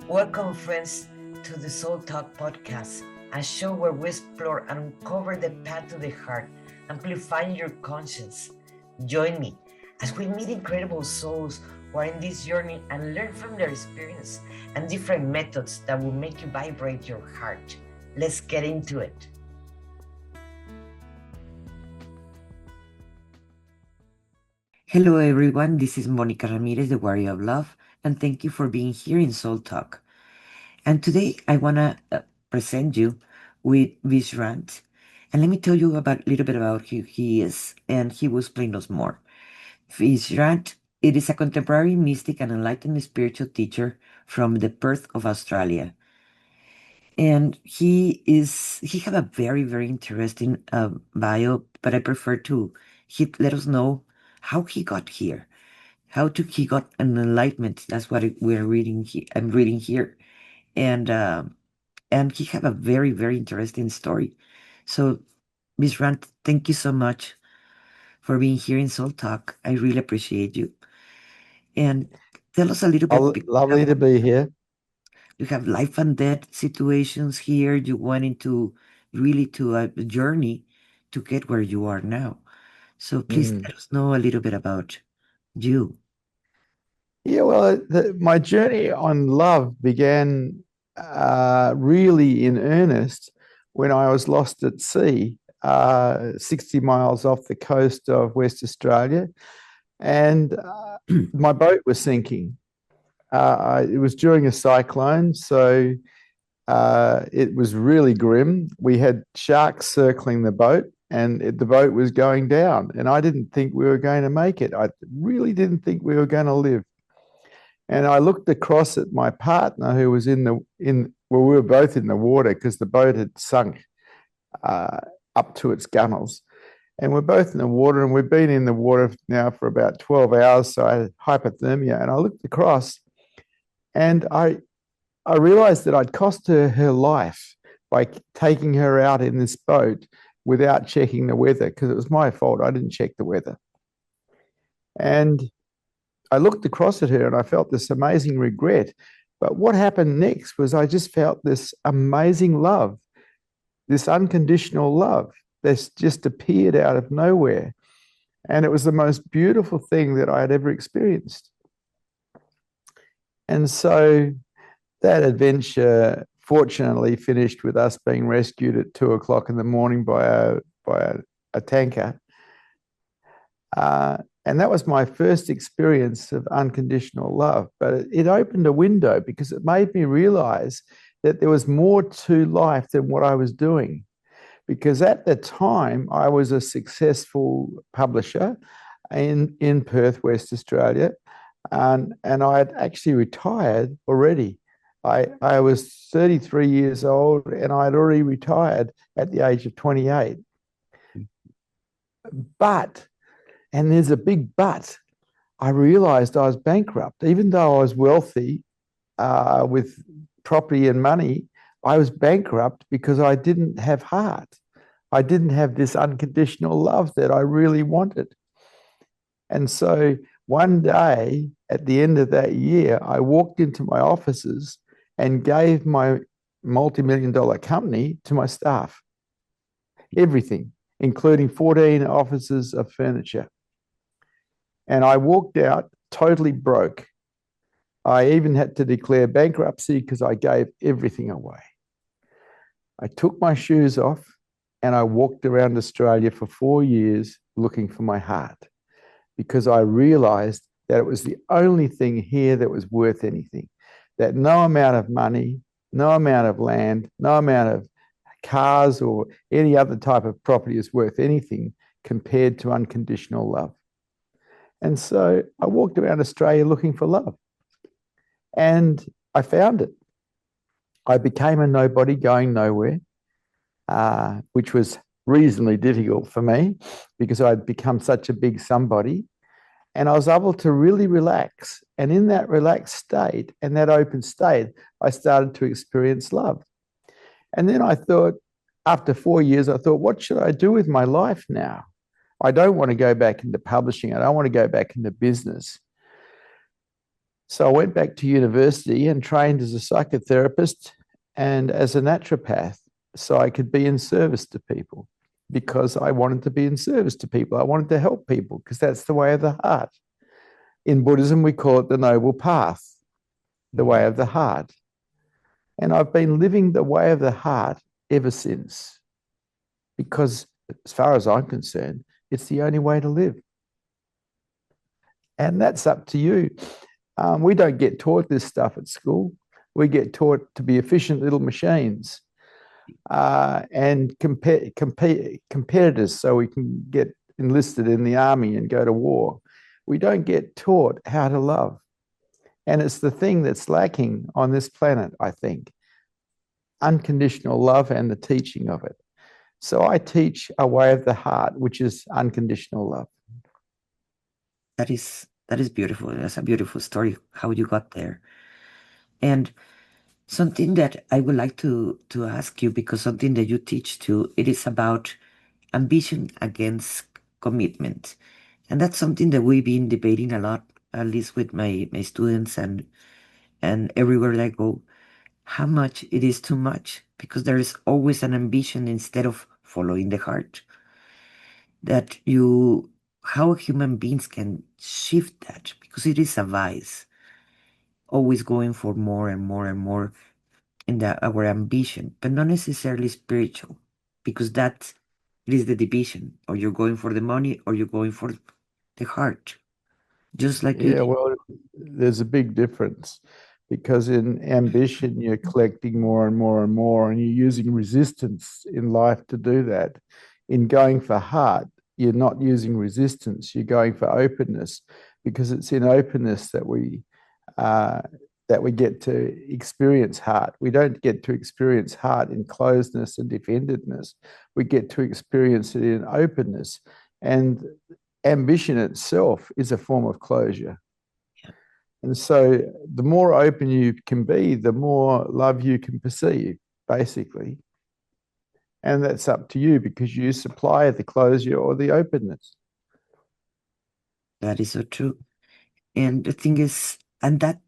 Welcome, friends, to the Soul Talk podcast, a show where we explore and uncover the path to the heart, amplifying your conscience. Join me as we meet incredible souls who are in this journey and learn from their experience and different methods that will make you vibrate your heart. Let's get into it. Hello, everyone. This is Monica Ramirez, the Warrior of Love, and thank you for being here in Soul Talk. And today I want to present you with Vishrant. And let me tell you about a little bit about who he is, and he will explain us more. Vishrant, it is a contemporary mystic and enlightened spiritual teacher from the Perth of Australia. And he have a very, very interesting bio, but I prefer to he let us know how he got here. He got an enlightenment. That's what we're reading. I'm reading here, and he have a very, very interesting story. So, Miss Rand, thank you so much for being here in Soul Talk. I really appreciate you. And tell us a little bit. Lovely to be here. You have life and death situations here. You went into really to a journey to get where you are now. So please let us know a little bit about you. Yeah, well, my journey on love began really in earnest when I was lost at sea, 60 miles off the coast of West Australia, and my boat was sinking. It was during a cyclone, so it was really grim. We had sharks circling the boat, and the boat was going down, and I didn't think we were going to make it. I really didn't think we were going to live. And I looked across at my partner who was well, we were both in the water because the boat had sunk uh, up to its gunnels. And we're both in the water, and we've been in the water now for about 12 hours. So I had hypothermia. And I looked across, and I realized that I'd cost her life by taking her out in this boat without checking the weather, because it was my fault. I didn't check the weather. And I looked across at her and I felt this amazing regret. But what happened next was I just felt this amazing love, this unconditional love that's just appeared out of nowhere. And it was the most beautiful thing that I had ever experienced. And so that adventure fortunately finished with us being rescued at 2 o'clock in the morning by a tanker. And that was my first experience of unconditional love. But it opened a window because it made me realize that there was more to life than what I was doing. Because at the time, I was a successful publisher in Perth, West Australia, and I had actually retired already. I was 33 years old, and I had already retired at the age of 28. But, and there's a big but, I realized I was bankrupt. Even though I was wealthy with property and money, I was bankrupt because I didn't have heart. I didn't have this unconditional love that I really wanted. And so one day at the end of that year, I walked into my offices and gave my multi-million-dollar company to my staff, everything, including 14 offices of furniture. And I walked out totally broke. I even had to declare bankruptcy because I gave everything away. I took my shoes off and I walked around Australia for 4 years looking for my heart, because I realized that it was the only thing here that was worth anything, that no amount of money, no amount of land, no amount of cars or any other type of property is worth anything compared to unconditional love. And so I walked around Australia looking for love, and I found it. I became a nobody going nowhere, which was reasonably difficult for me because I'd become such a big somebody. And I was able to really relax. And in that relaxed state and that open state, I started to experience love. And then I thought, after 4 years, I thought, what should I do with my life now? I don't want to go back into publishing. I don't want to go back into business. So I went back to university and trained as a psychotherapist and as a naturopath so I could be in service to people because I wanted to be in service to people. I wanted to help people because that's the way of the heart. In Buddhism, we call it the noble path, the way Mhm. of the heart. And I've been living the way of the heart ever since because, as far as I'm concerned, it's the only way to live. And that's up to you. We don't get taught this stuff at school. We get taught to be efficient little machines and competitors so we can get enlisted in the army and go to war. We don't get taught how to love. And it's the thing that's lacking on this planet, I think, unconditional love and the teaching of it. So I teach a way of the heart, which is unconditional love. That is beautiful. That's a beautiful story how you got there. And something that I would like to ask you, because something that you teach too, it is about ambition against commitment. And that's something that we've been debating a lot, at least with my students and everywhere I go, how much it is too much, because there is always an ambition instead of following the heart. That you how human beings can shift that, because it is a vice, always going for more and more and more in our ambition, but not necessarily spiritual, because that it is the division, or you're going for the money or you're going for the heart, just like you Yeah, did. well, there's a big difference because in ambition, you're collecting more and more and more, and you're using resistance in life to do that. In going for heart, you're not using resistance, you're going for openness because it's in openness uh, that we get to experience heart. We don't get to experience heart in closedness and defendedness. We get to experience it in openness. And ambition itself is a form of closure. Yeah, And so the more open you can be, the more love you can perceive, basically. And that's up to you because you supply the closure or the openness. that is so true. And the thing is, and that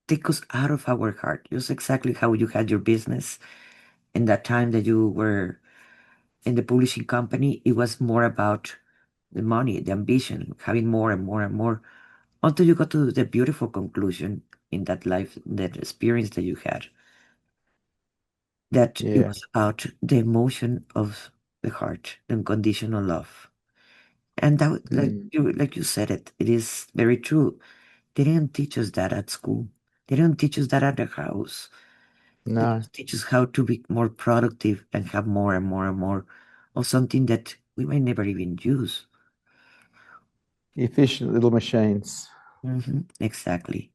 takes us out of our heart, just exactly how you had your business in that time that you were in the publishing company. It was more about the money, the ambition, having more and more and more, until you got to the beautiful conclusion in that life, that experience that you had, that it Yeah. was about the emotion of the heart, the unconditional love. And that, Mm. like you said it, it is very true. They didn't teach us that at school. They didn't teach us that at the house. They No, just teach us how to be more productive and have more and more and more of something that we might never even use. efficient little machines. Exactly.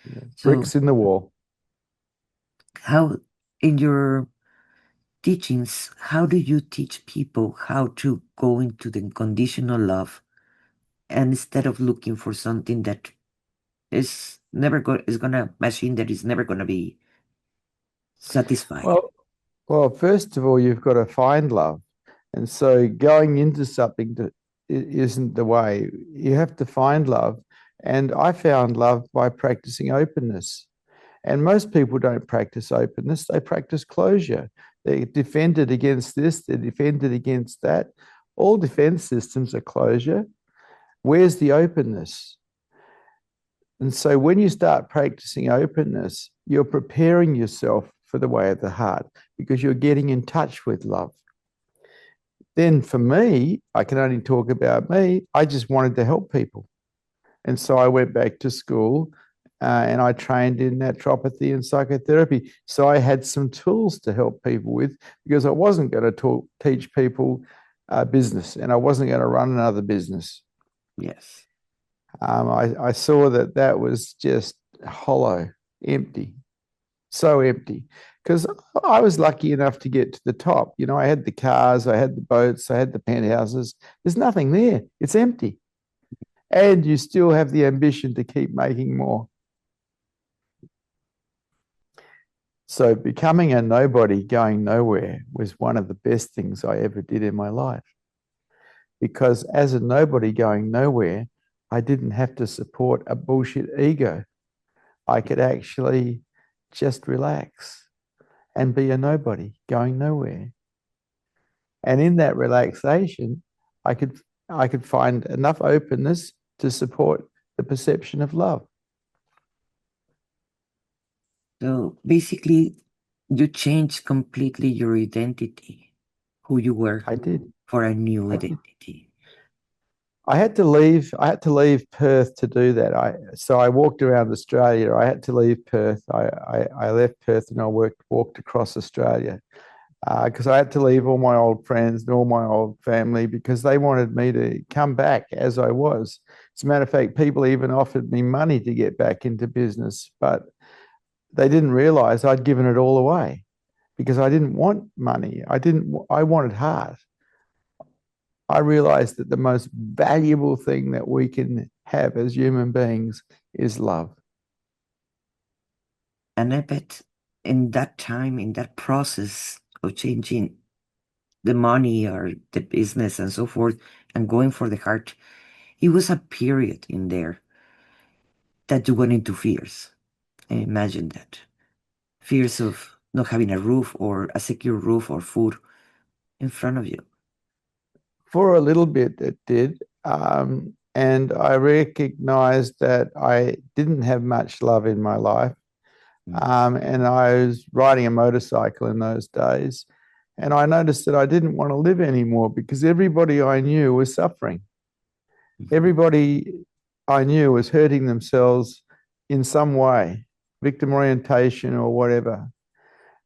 Yeah. So, Bricks in the wall. how, in your teachings, how do you teach people how to go into the unconditional love, and instead of looking for something that is gonna machine that is never gonna be satisfied? Well, well, first of all, you've got to find love. And so going into something isn't the way. You have to find love. And I found love by practicing openness. And most people don't practice openness, they practice closure. They're defended against this, they're defended against that. All defense systems are closure. Where's the openness? And so when you start practicing openness, you're preparing yourself for the way of the heart because you're getting in touch with love. Then for me, I can only talk about me. I just wanted to help people. And so I went back to school and I trained in naturopathy and psychotherapy. So I had some tools to help people with because I wasn't going to teach people business and I wasn't going to run another business. Yes, I saw that that was just hollow, empty, so empty. Because I was lucky enough to get to the top. You know, I had the cars, I had the boats, I had the penthouses. There's nothing there. It's empty. And you still have the ambition to keep making more. So becoming a nobody going nowhere was one of the best things I ever did in my life. Because as a nobody going nowhere, I didn't have to support a bullshit ego. I could actually just relax and be a nobody going nowhere. And in that relaxation, I could I could find enough openness to support the perception of love. So basically, you changed completely your identity, who you were, I did. for a new I did. identity. I had to leave. I had to leave Perth to do that. I walked around Australia. I had to leave Perth. I left Perth and I walked across Australia because I had to leave all my old friends and all my old family because they wanted me to come back as I was. As a matter of fact, people even offered me money to get back into business, but they didn't realize I'd given it all away because I didn't want money. I wanted heart. I realized that the most valuable thing that we can have as human beings is love. And I bet in that time, in that process of changing the money or the business and so forth, and going for the heart, it was a period in there that you went into fears. I imagine that. Fears of not having a roof or a secure roof or food in front of you. For a little bit, it did. And I recognized that I didn't have much love in my life. Mm, And I was riding a motorcycle in those days. And I noticed that I didn't want to live anymore because everybody I knew was suffering. mhm. Everybody I knew was hurting themselves in some way, victim orientation or whatever.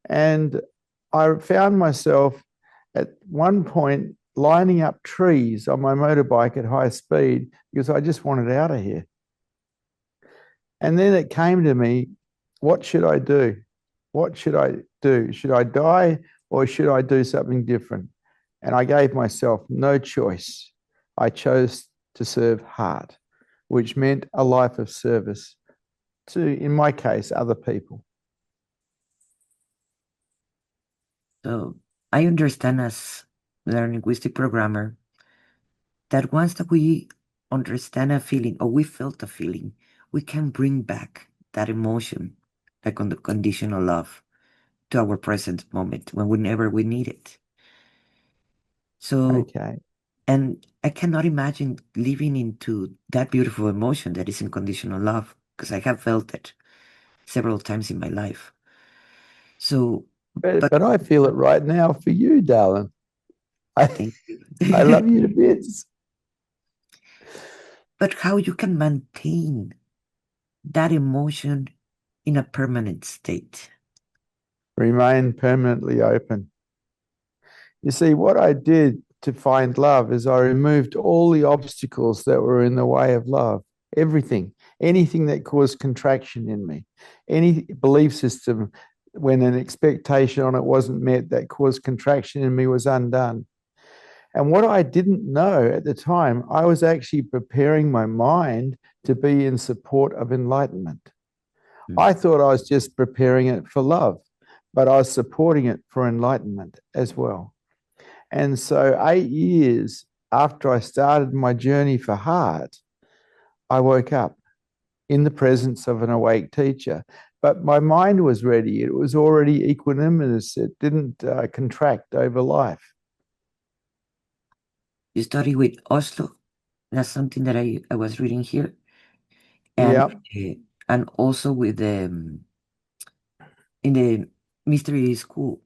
And I found myself at one point lining up trees on my motorbike at high speed because I just wanted out of here. And then it came to me, what should I do? What should I do? Should I die or should I do something different? And I gave myself no choice. I chose to serve heart, which meant a life of service to, in my case, other people. So I understand as a linguistic programmer that once that we understand a feeling or we felt a feeling, we can bring back that emotion, like on the conditional love, to our present moment when whenever we need it. So, Okay. and I cannot imagine living into that beautiful emotion that is unconditional love, because I have felt it several times in my life. So, But but but I feel it right now for you, darling. I thank you. I love you to bits. But how you can maintain that emotion in a permanent state? Remain permanently open. You see, what I did to find love is I removed all the obstacles that were in the way of love. Everything, anything that caused contraction in me, any belief system when an expectation on it wasn't met that caused contraction in me was undone. And what I didn't know at the time, I was actually preparing my mind to be in support of enlightenment. Mm. I thought I was just preparing it for love, but I was supporting it for enlightenment as well. And so, 8 years after I started my journey for heart, I woke up in the presence of an awake teacher. But my mind was ready. It was already equanimous. It didn't contract over life. You study with Oslo. That's something that I was reading here. And Yeah. uh, and also with the in the mystery school,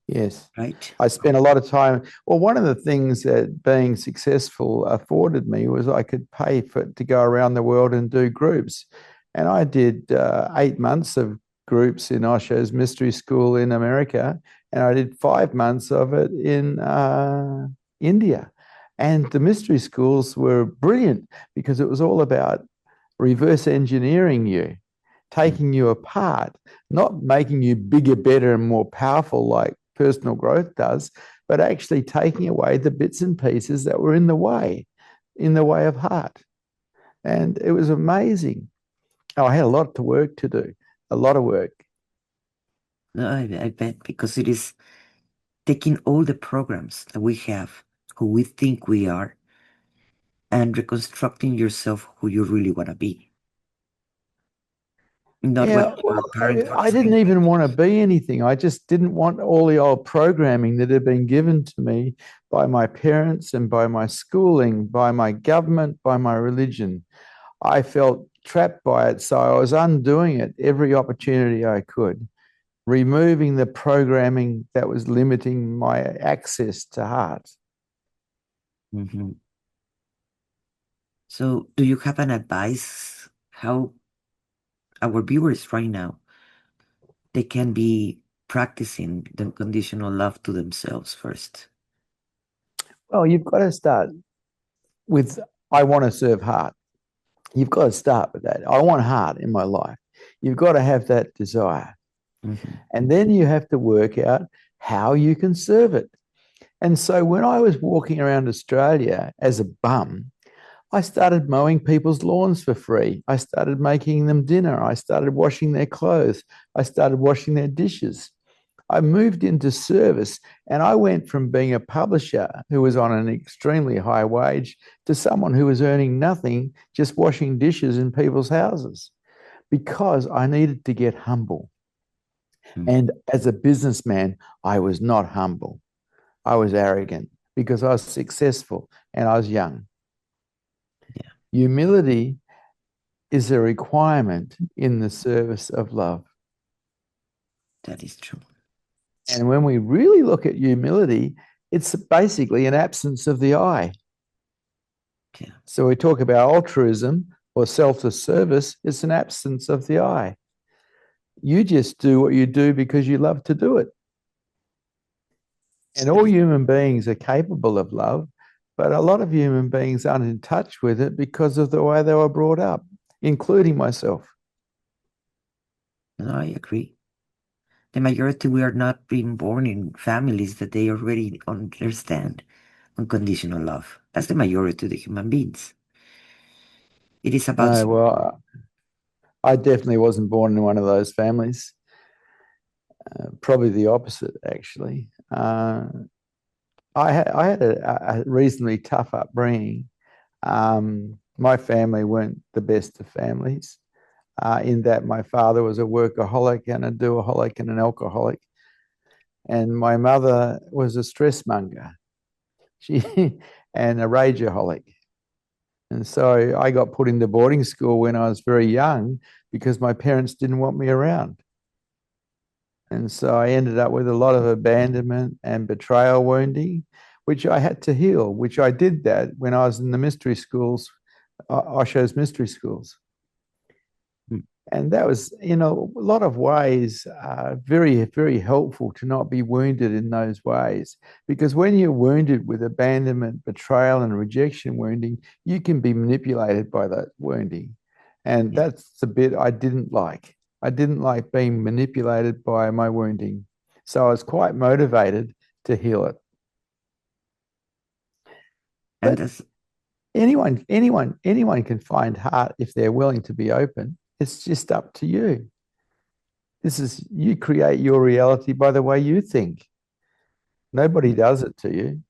Yes. right? I spent a lot of time. Well, one of the things that being successful afforded me was I could pay for to go around the world and do groups. And I did 8 months of groups in Osho's mystery school in America, and I did 5 months of it in India. And the mystery schools were brilliant because it was all about reverse engineering you, Mm. taking you apart, not making you bigger, better, and more powerful like personal growth does, but actually taking away the bits and pieces that were in the way of heart. And it was amazing. Oh, I had a lot to work to do, a lot of work. No, I bet because it is taking all the programs that we have, who we think we are, and reconstructing yourself who you really want to be. not what Yeah, your well, parents were I didn't trying to even want to teach. be anything. I just didn't want all the old programming that had been given to me by my parents and by my schooling, by my government, by my religion. I felt trapped by it. So I was undoing it every opportunity I could, removing the programming that was limiting my access to heart. Mhm. So, do you have an advice how our viewers right now they can be practicing the unconditional love to themselves first? Well, you've got to start with, I want to serve heart. You've got to start with that. I want heart in my life. You've got to have that desire. Hmm. And then you have to work out how you can serve it. And so when I was walking around Australia as a bum, I started mowing people's lawns for free. I started making them dinner. I started washing their clothes. I started washing their dishes. I moved into service and I went from being a publisher who was on an extremely high wage to someone who was earning nothing just washing dishes in people's houses because I needed to get humble. And as a businessman, I was not humble. I was arrogant because I was successful and I was young. Yeah, Humility is a requirement in the service of love. that is true. And when we really look at humility, it's basically an absence of the I. Yeah. So we talk about altruism or self-service, it's an absence of the I. You just do what you do because you love to do it. And That all is, human beings are capable of love, but a lot of human beings aren't in touch with it because of the way they were brought up, including myself. no, I agree. The majority we are not being born in families that they already understand unconditional love. That's the majority of the human beings. It is about No, well, I definitely wasn't born in one of those families. Probably the opposite, actually. I had a reasonably tough upbringing. My family weren't the best of families, in that my father was a workaholic and a doaholic and an alcoholic, and my mother was a stress monger. She and a rageaholic. And so I got put into boarding school when I was very young because my parents didn't want me around. And so I ended up with a lot of abandonment and betrayal wounding, which I had to heal, which I did that when I was in the mystery schools, Osho's mystery schools. mm, And that was, in a lot of ways, very, very helpful to not be wounded in those ways. Because when you're wounded with abandonment, betrayal, and rejection wounding, you can be manipulated by that wounding. And yeah. that's the bit I didn't like. I didn't like being manipulated by my wounding. So I was quite motivated to heal it. And But that's anyone can find heart if they're willing to be open. It's just up to you. This is, you create your reality by the way you think. Nobody does it to you.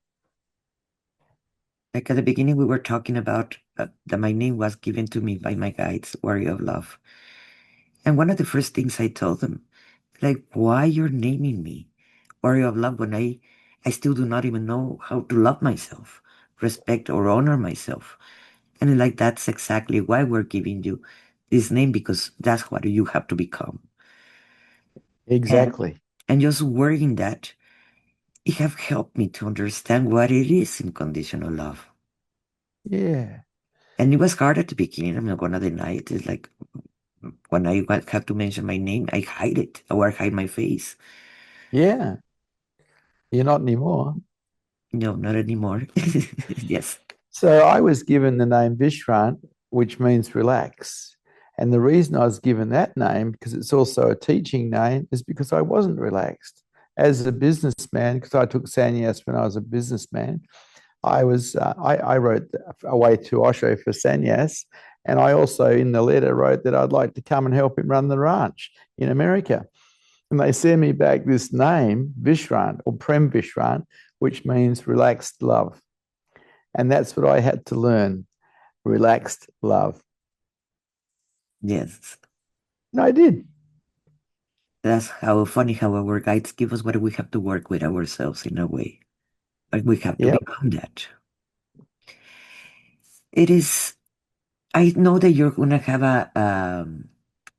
like at the beginning we were talking about that my name was given to me by my guides, Warrior of Love. And one of the first things I told them, like, why you're naming me Warrior of Love when I still do not even know how to love myself, respect or honor myself. And like that's exactly why we're giving you this name because that's what you have to become. And Exactly. and just worrying that it have helped me to understand what it is unconditional love. Yeah. And it was hard at the beginning. I'm not gonna deny it. It's like when have to mention my name, I hide it or I hide my face. Yeah. You're not anymore. No, not anymore. Yes. So I was given the name Vishrant, which means relax. And the reason I was given that name, because it's also a teaching name, is because I wasn't relaxed. As a businessman, because I took sannyas when I was a businessman, I wrote a way to Osho for sannyas, and I also in the letter wrote that I'd like to come and help him run the ranch in America. And they sent me back this name, Vishrant or Prem Vishrant, which means relaxed love. And that's what I had to learn, relaxed love. Yes. And I did. That's how funny how our guides give us what we have to work with ourselves in a way. Like we have to Yep. become that. It is. I know that you're gonna have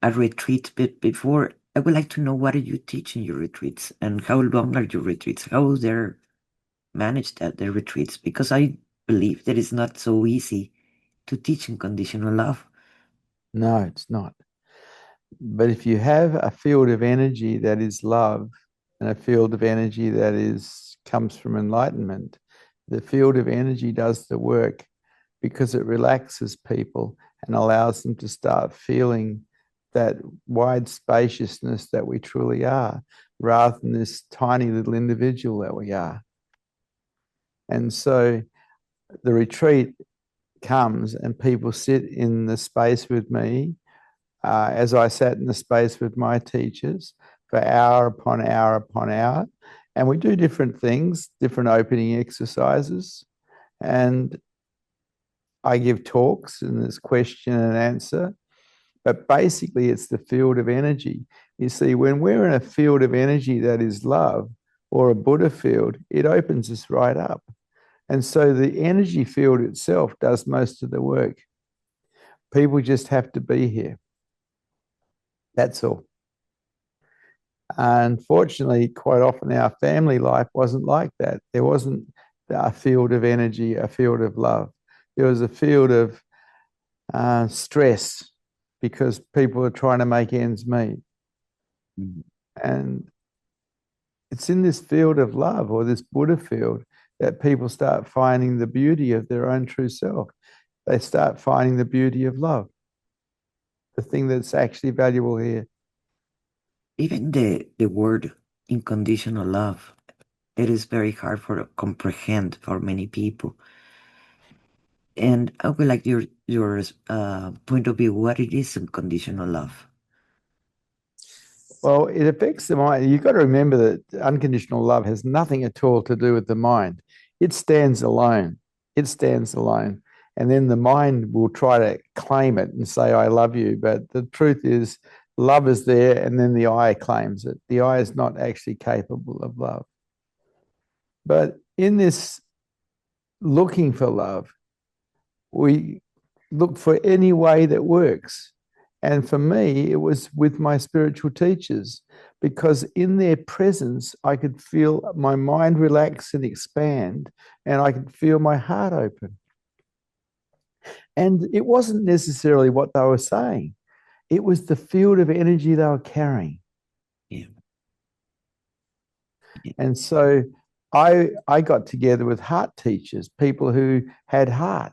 a retreat, but before I would like to know what do you teach in your retreats and how long are your retreats? How they're managed at the retreats? Because I believe that it's not so easy to teach unconditional love. No, it's not. But if you have a field of energy that is love and a field of energy that is comes from enlightenment, the field of energy does the work because it relaxes people and allows them to start feeling that wide spaciousness that we truly are, rather than this tiny little individual that we are. And so the retreat comes and people sit in the space with me, as I sat in the space with my teachers for hour upon hour upon hour. And we do different things, different opening exercises. And I give talks and there's question and answer. But basically, it's the field of energy. You see, when we're in a field of energy that is love or a Buddha field, it opens us right up. And so the energy field itself does most of the work. People just have to be here. That's all. Unfortunately, quite often our family life wasn't like that. There wasn't a field of energy, a field of love. There was a field of stress because people are trying to make ends meet. Mhm. And it's in this field of love or this Buddha field that people start finding the beauty of their own true self. They start finding the beauty of love, the thing that's actually valuable here. Even the word unconditional love, it is very hard for comprehend for many people. And I would like your point of view. What it is unconditional love? Well, it affects the mind. You've got to remember that unconditional love has nothing at all to do with the mind. It stands alone. It stands alone. And then the mind will try to claim it and say, I love you. But the truth is, love is there, and then the I claims it. The I is not actually capable of love. But in this looking for love, we look for any way that works. And for me, it was with my spiritual teachers, because in their presence, I could feel my mind relax and expand, and I could feel my heart open. And it wasn't necessarily what they were saying, it was the field of energy they were carrying. Yeah. Yeah. And so I got together with heart teachers, people who had heart,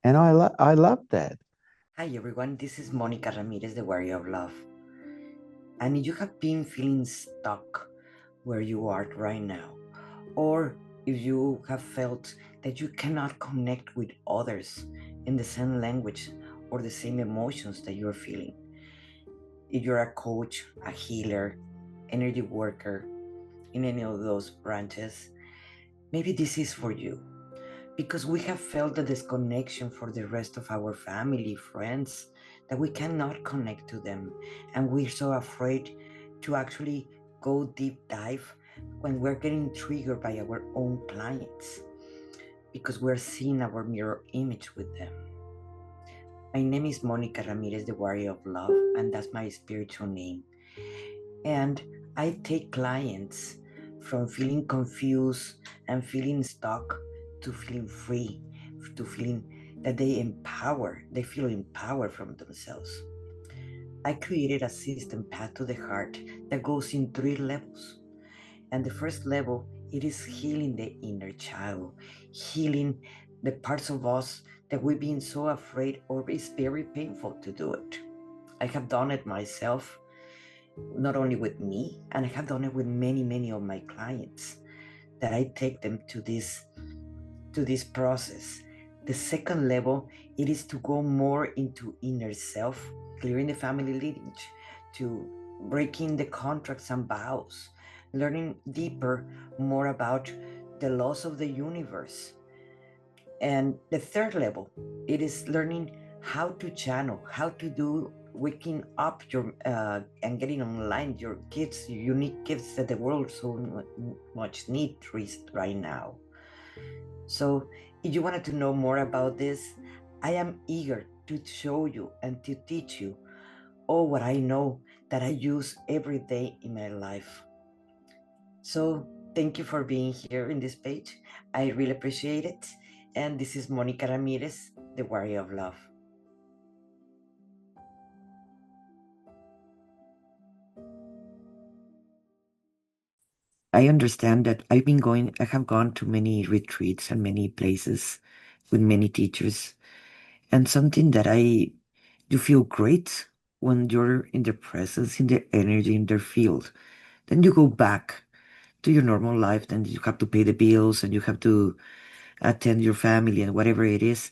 and I loved that. Hi everyone, this is Monica Ramirez, the Warrior of Love. And if you have been feeling stuck where you are right now, or if you have felt that you cannot connect with others in the same language or the same emotions that you're feeling, if you're a coach, a healer, energy worker in any of those branches, maybe this is for you. Because we have felt the disconnection for the rest of our family, friends, that we cannot connect to them. And we're so afraid to actually go deep dive when we're getting triggered by our own clients because we're seeing our mirror image with them. My name is Monica Ramirez, the Warrior of Love, and that's my spiritual name. And I take clients from feeling confused and feeling stuck to feeling free, to feeling that they feel empowered from themselves. I created a system path to the heart that goes in 3 levels. And the first level, it is healing the inner child, healing the parts of us that we've been so afraid or it's very painful to do it. I have done it myself, not only with me, and I have done it with many of my clients that I take them to this process. The second level, it is to go more into inner self, clearing the family lineage, to breaking the contracts and vows, learning deeper more about the laws of the universe. And the third level, it is learning how to channel, how to do waking up your and getting online your gifts, unique gifts that the world so much needs right now. So, if you wanted to know more about this, I am eager to show you and to teach you all what I know that I use every day in my life. So, thank you for being here in this page. I really appreciate it. And this is Monica Ramirez, the Warrior of Love. I understand that I have gone to many retreats and many places with many teachers, and something that you feel great when you're in their presence, in their energy, in their field. Then you go back to your normal life, then you have to pay the bills and you have to attend your family and whatever it is,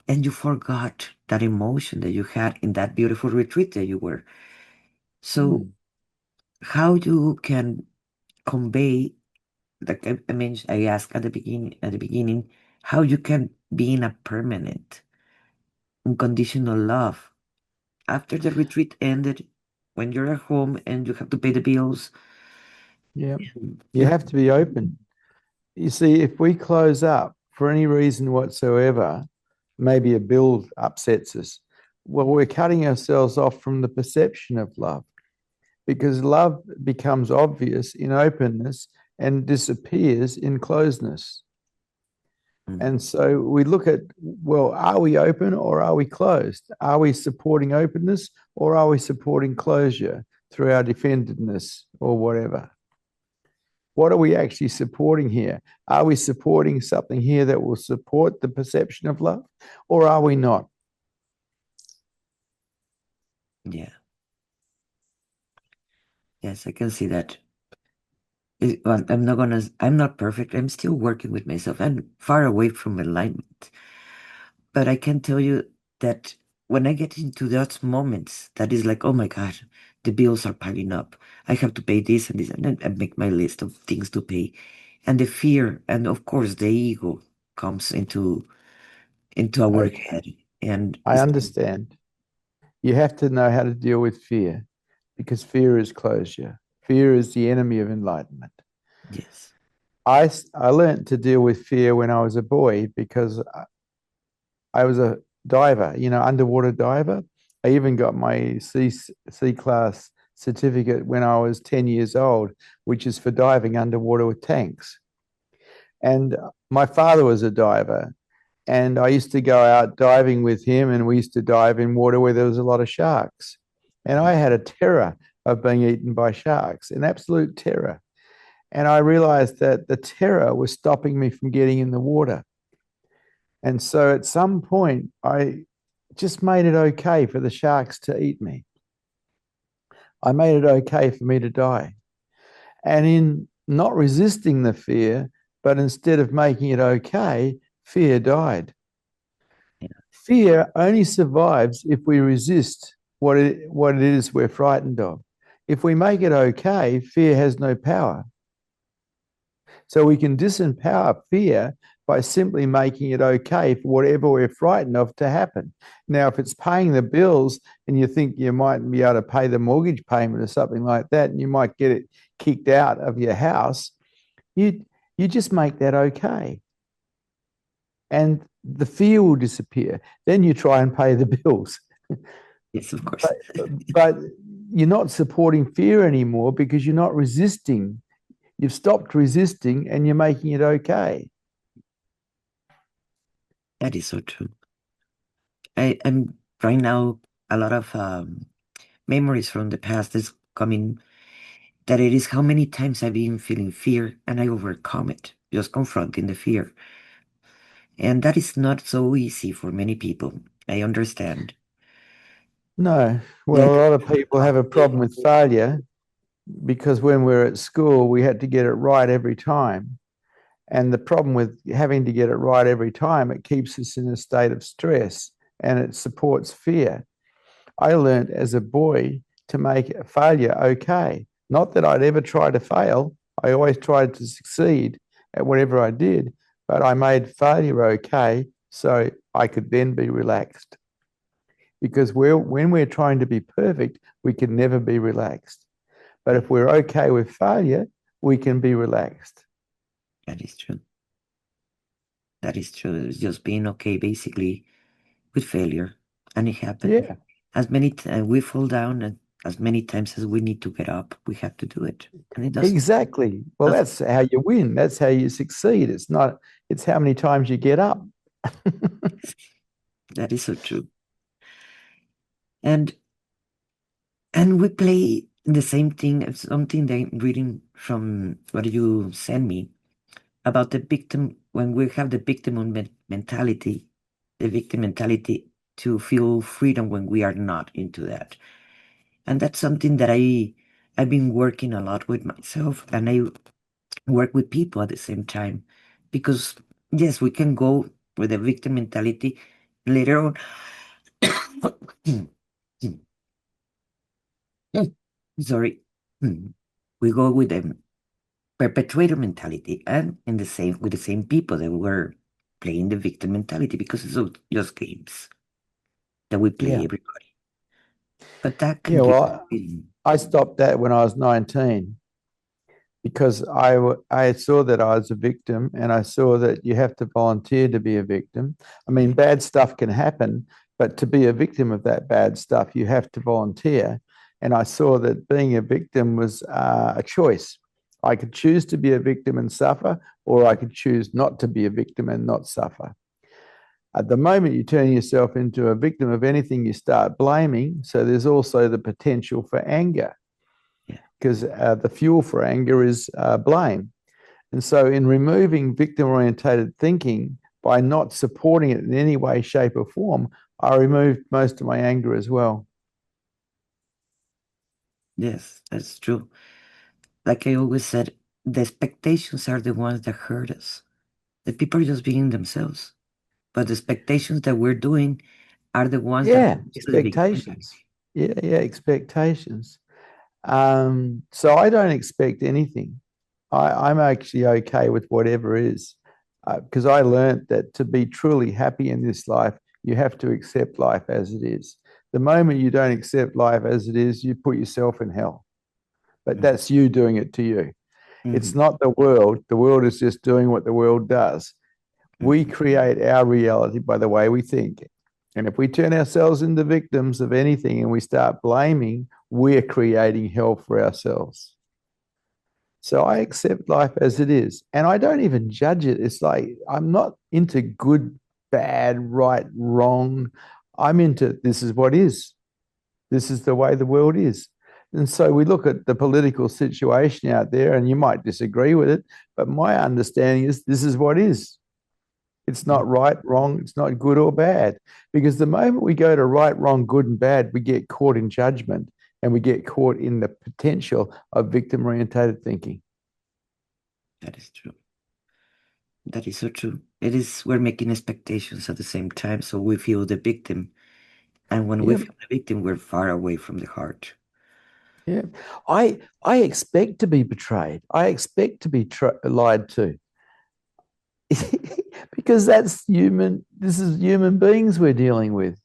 and you forgot that emotion that you had in that beautiful retreat that you were. So, Mm. how you can convey, like I mentioned, I asked at the beginning, how you can be in a permanent, unconditional love after the retreat ended, when you're at home and you have to pay the bills. Yeah. You You, have to be open. You see, if we close up for any reason whatsoever, maybe a bill upsets us, well, we're cutting ourselves off from the perception of love because love becomes obvious in openness and disappears in closeness. mm, And so we look at, well, are we open or are we closed? Are we supporting openness or are we supporting closure through our defendedness or whatever? What are we actually supporting here? Are we supporting something here that will support the perception of love or are we not? yeah, yes, I can see that. Well, I'm not perfect. I'm still working with myself. I'm far away from enlightenment. But I can tell you that when I get into those moments, that is like, oh my God, the bills are piling up. I have to pay this and this, and then I make my list of things to pay. And the fear, and of course the ego comes into our Okay, head. And I it's, understand. You have to know how to deal with fear because fear is closure. Fear is the enemy of enlightenment. yes. I learned to deal with fear when I was a boy because I was a diver, underwater diver. I even got my C class certificate when I was 10 years old, which is for diving underwater with tanks. And my father was a diver, and I used to go out diving with him, and we used to dive in water where there was a lot of sharks. And I had a terror of being eaten by sharks, an absolute terror. And I realized that the terror was stopping me from getting in the water. And so at some point, I just made it okay for the sharks to eat me. I made it okay for me to die. And in not resisting the fear, but instead of making it okay, fear died. Yeah. Fear only survives if we resist what it is we're frightened of. If we make it okay, fear has no power. So we can disempower fear by simply making it okay for whatever we're frightened of to happen. Now, if it's paying the bills and you think you might be able to pay the mortgage payment or something like that, and you might get it kicked out of your house, you you just make that okay. And the fear will disappear. Then you try and pay the bills. Yes, of course. But, but you're not supporting fear anymore because you're not resisting. You've stopped resisting and you're making it okay. That is so true. I'm right now, a lot of memories from the past is coming, that it is how many times I've been feeling fear and I overcome it, just confronting the fear. And that is not so easy for many people. I understand. No, well, Like, a lot of people have a problem with failure because when we're at school, we had to get it right every time. And the problem with having to get it right every time, it keeps us in a state of stress and it supports fear. I learned as a boy to make a failure okay. Not that I'd ever try to fail, I always tried to succeed at whatever I did, but I made failure okay so I could then be relaxed. because when we're trying to be perfect, we can never be relaxed. But Yeah, if we're okay with failure, we can be relaxed. that is true. That is true. It's just being okay, basically, with failure, and it happened. Yeah, As many times we fall down, and as many times as we need to get up, we have to do it, and it exactly. Well, does. that's how you win. That's how you succeed. It's not, it's how many times you get up. That is so true. And and we play the same thing. Something that I'm reading from what you sent me about the victim when we have the mentality, the victim mentality to feel freedom when we are not into that. And that's something that I've been working a lot with myself, and I work with people at the same time, because yes, we can go with the victim mentality later on. Sorry. We go with the perpetrator mentality, and in the same with the same people that were playing the victim mentality, because it's all just games that we play Yeah. everybody. But that can Yeah. give Well, feeling. I stopped that when I was 19 because I saw that I was a victim and I saw that you have to volunteer to be a victim. I mean, Yeah, bad stuff can happen, but to be a victim of that bad stuff, you have to volunteer. And I saw that being a victim was a choice. I could choose to be a victim and suffer, or I could choose not to be a victim and not suffer. At the moment you turn yourself into a victim of anything, you start blaming. So there's also the potential for anger yeah, because the fuel for anger is blame. And so, in removing victim orientated thinking by not supporting it in any way, shape, or form, I removed most of my anger as well. yes, that's true. Like I always said, the expectations are the ones that hurt us. The people are just being themselves. But the expectations that we're doing are the ones that Yeah, hold us to the expectations. victimity. Yeah, expectations. So I don't expect anything. I'm actually okay with whatever is, because I learned that to be truly happy in this life, you have to accept life as it is. The moment you don't accept life as it is, you put yourself in hell. But that's you doing it to you. It's Mm-hmm, not the world. The world is just doing what the world does. We mm-hmm. create our reality by the way we think. And if we turn ourselves into victims of anything and we start blaming, we're creating hell for ourselves. So I accept life as it is. And I don't even judge it. It's like I'm not into good, bad, right, wrong. I'm into this is what is. This is the way the world is. And so we look at the political situation out there, and you might disagree with it, but my understanding is this is what is. It's not right, wrong, it's not good or bad. Because the moment we go to right, wrong, good, and bad, we get caught in judgment and we get caught in the potential of victim orientated thinking. That is true. That is so true. It is, we're making expectations at the same time, so we feel the victim. And when we Yeah, feel the victim, we're far away from the heart. yeah. I expect to be betrayed. I expect to be lied to. Because that's human. This is human beings we're dealing with.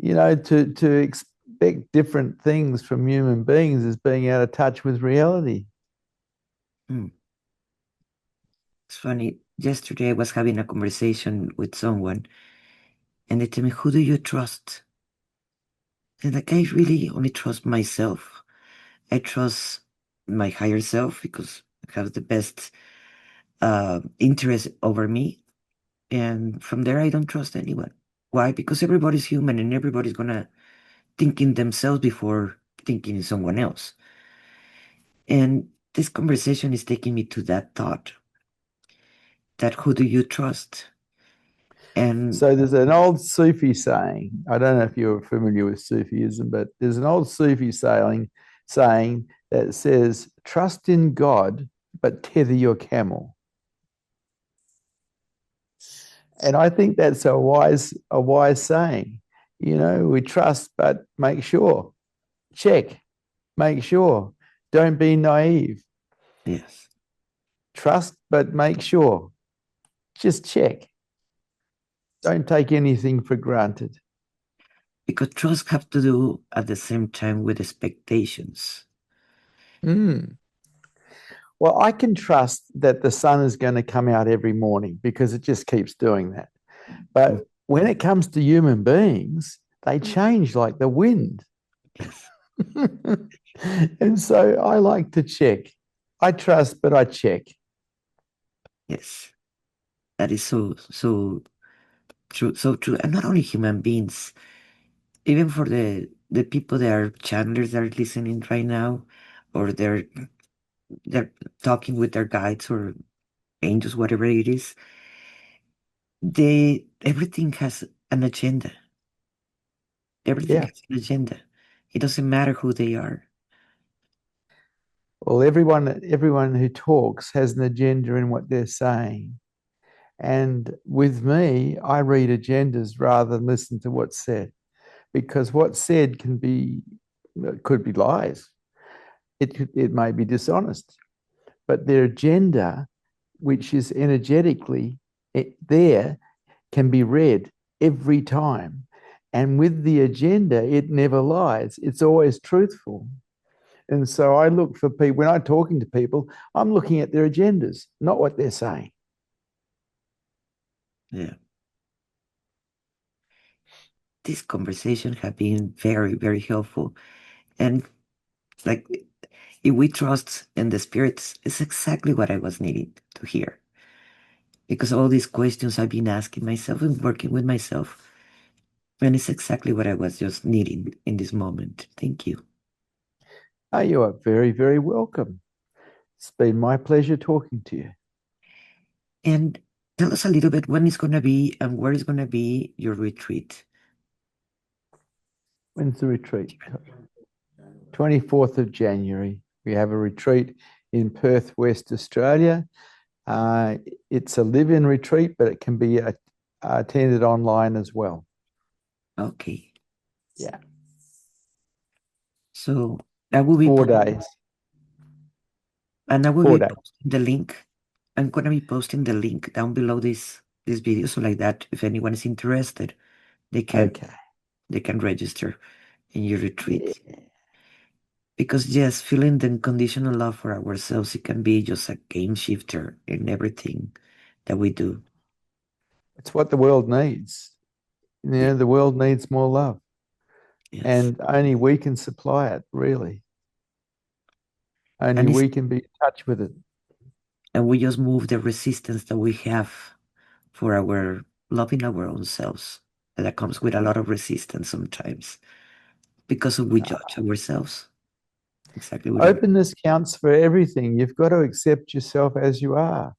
To expect different things from human beings is being out of touch with reality. Hmm. It's funny. Yesterday, I was having a conversation with someone, and they tell me, "Who do you trust?" And like, I really only trust myself. I trust my higher self because I have the best interest over me. And from there, I don't trust anyone. Why? Because everybody's human and everybody's gonna think in themselves before thinking in someone else. And this conversation is taking me to that thought, that who do you trust? And So there's an old Sufi saying. I don't know if you're familiar with Sufism, but there's an old Sufi saying that says, "Trust in God, but tether your camel." And I think that's a wise saying. We trust, but make sure. Check. Make sure. Don't be naive. yes, Trust, but make sure. Just check. Don't take anything for granted. because trust have to do at the same time with expectations. Mm. Well, I can trust that the sun is going to come out every morning because it just keeps doing that. Mm, But when it comes to human beings, they change like the wind. yes, And so I like to check. I trust, but I check. yes, that is so true, so true, and not only human beings, even for the people that are channelers that are listening right now, or they're talking with their guides or angels, whatever it is. They everything has an agenda. Everything Yeah. has an agenda. It doesn't matter who they are. Well, everyone who talks has an agenda in what they're saying. And with me, I read agendas rather than listen to what's said, because what's said could be lies. It may be dishonest, but their agenda, which is energetically there, can be read every time. And with the agenda, it never lies. It's always truthful. And so I look for people, when I'm talking to people, I'm looking at their agendas, not what they're saying. Yeah. This conversation have been very, very helpful. And like if we trust in the spirits, it's exactly what I was needing to hear. Because all these questions I've been asking myself and working with myself. And it's exactly what I was just needing in this moment. Thank you. Oh, you are very, very welcome. It's been my pleasure talking to you. And tell us a little bit when it's gonna be and where is gonna be your retreat. When's the retreat? 24th of January. We have a retreat in Perth, West Australia. Uh, it's a live in retreat, but it can be attended online as well. Okay. Yeah. So I will be 4 days. and I will Four be days. posting the link. I'm gonna be posting the link down below this video. So like that, if anyone is interested, they can Okay. they can register in your retreat. Yeah. Because yes, feeling the unconditional love for ourselves, it can be just a game shifter in everything that we do. It's what the world needs. Yeah, The world needs more love, yes. and only we can supply it, really. Only And it's we can be in touch with it. and we just move the resistance that we have for our loving our own selves. And that comes with a lot of resistance sometimes because we judge ourselves. Exactly with our Openness counts for everything. You've got to accept yourself as you are.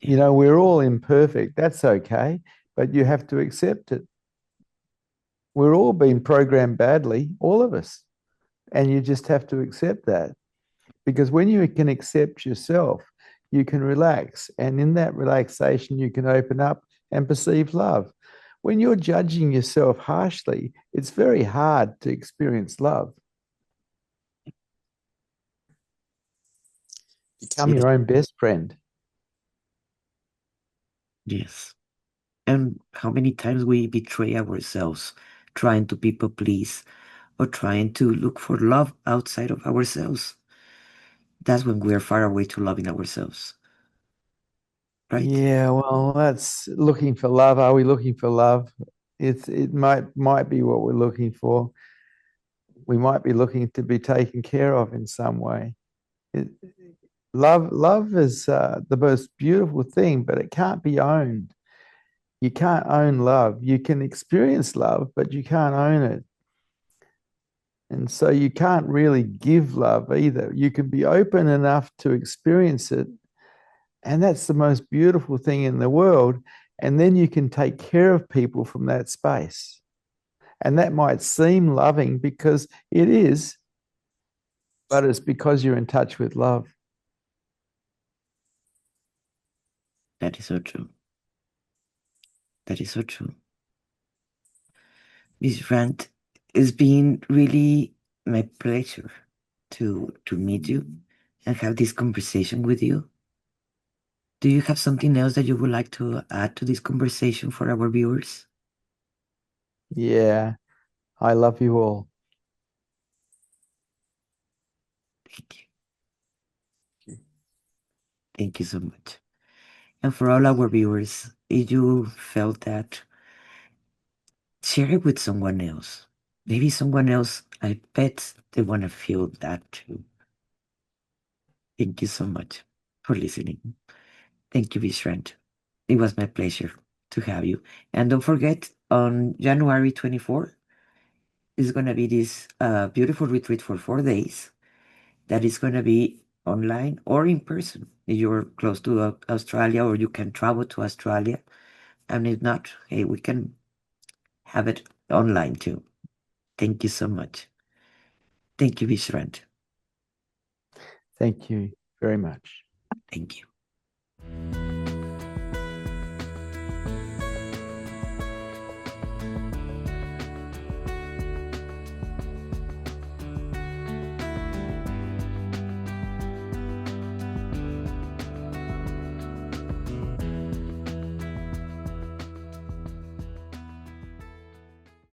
yeah. We're all imperfect. That's okay, but you have to accept it. We're all being programmed badly, all of us. And you just have to accept that. Because when you can accept yourself, you can relax. And in that relaxation, you can open up and perceive love. When you're judging yourself harshly, it's very hard to experience love. Become Yes, your own best friend. yes. And how many times we betray ourselves trying to people please or trying to look for love outside of ourselves. That's when we are far away to loving ourselves, right? Yeah, well, that's looking for love. Are we looking for love? It might be what we're looking for. We might be looking to be taken care of in some way. It, love is the most beautiful thing, but it can't be owned. You can't own love. You can experience love, but you can't own it. And so you can't really give love either. You can be open enough to experience it. And that's the most beautiful thing in the world. And then you can take care of people from that space. And that might seem loving because it is, but it's because you're in touch with love. That is so true. That is so true. Miss Rand, it's been really my pleasure to meet you and have this conversation with you. Do you have something else that you would like to add to this conversation for our viewers? Yeah. I love you all. Thank you. Thank you so much. And for all our viewers, if you felt that, share it with someone else. Maybe someone else, I bet they want to feel that too. Thank you so much for listening. Thank you, Vishrant. It was my pleasure to have you. And don't forget, on January 24th, is going to be this beautiful retreat for 4 days that is going to be online or in person if you're close to Australia or you can travel to Australia. And if not, hey, we can have it online too. Thank you so much. Thank you, Vishrant. Thank you very much. Thank you.